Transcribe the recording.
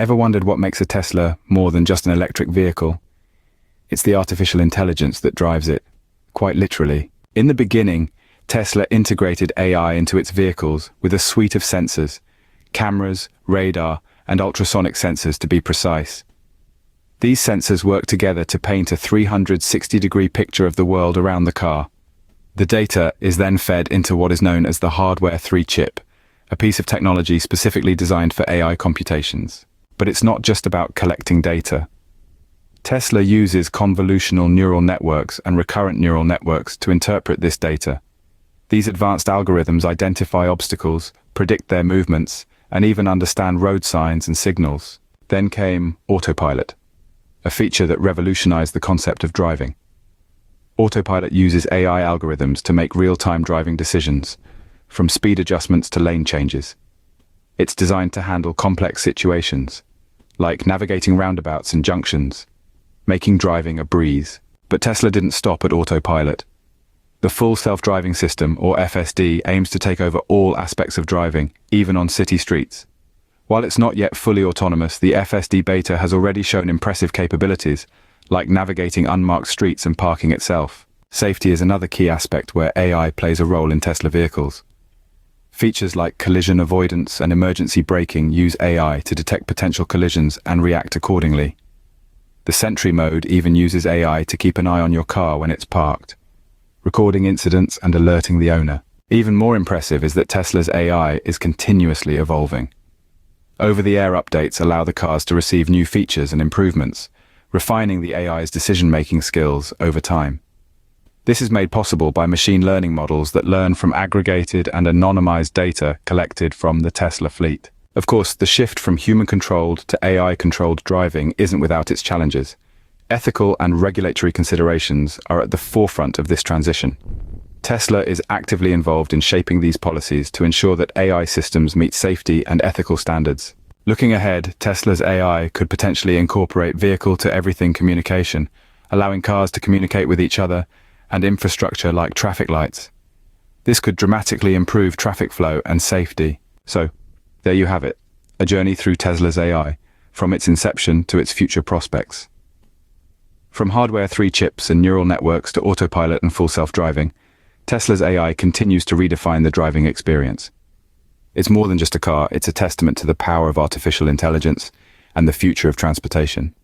Ever wondered what makes a Tesla more than just an electric vehicle? It's the artificial intelligence that drives it, quite literally. In the beginning, Tesla integrated AI into its vehicles with a suite of sensors, cameras, radar, and ultrasonic sensors to be precise. These sensors work together to paint a 360-degree picture of the world around the car. The data is then fed into what is known as the Hardware 3 chip, a piece of technology specifically designed for AI computations. But it's not just about collecting data. Tesla uses convolutional neural networks and recurrent neural networks to interpret this data. These advanced algorithms identify obstacles, predict their movements, and even understand road signs and signals. Then came autopilot, a feature that revolutionized the concept of driving. Autopilot uses AI algorithms to make real-time driving decisions, from speed adjustments to lane changes. It's designed to handle complex situations, like navigating roundabouts and junctions, making driving a breeze. But Tesla didn't stop at autopilot. The Full Self-Driving System, or FSD, aims to take over all aspects of driving, even on city streets. While it's not yet fully autonomous, the FSD beta has already shown impressive capabilities, like navigating unmarked streets and parking itself. Safety is another key aspect where AI plays a role in Tesla vehicles. Features like collision avoidance and emergency braking use AI to detect potential collisions and react accordingly. The Sentry mode even uses AI to keep an eye on your car when it's parked, recording incidents and alerting the owner. Even more impressive is that Tesla's AI is continuously evolving. Over-the-air updates allow the cars to receive new features and improvements, refining the AI's decision-making skills over time. This is made possible by machine learning models that learn from aggregated and anonymized data collected from the Tesla fleet. Of course, the shift from human-controlled to AI-controlled driving isn't without its challenges. Ethical and regulatory considerations are at the forefront of this transition. Tesla is actively involved in shaping these policies to ensure that AI systems meet safety and ethical standards. Looking ahead, Tesla's AI could potentially incorporate vehicle-to-everything communication, allowing cars to communicate with each other, and infrastructure like traffic lights. This could dramatically improve traffic flow and safety. So, there you have it, a journey through Tesla's AI, from its inception to its future prospects. From Hardware 3 chips and neural networks to autopilot and full self-driving, Tesla's AI continues to redefine the driving experience. It's more than just a car, it's a testament to the power of artificial intelligence and the future of transportation.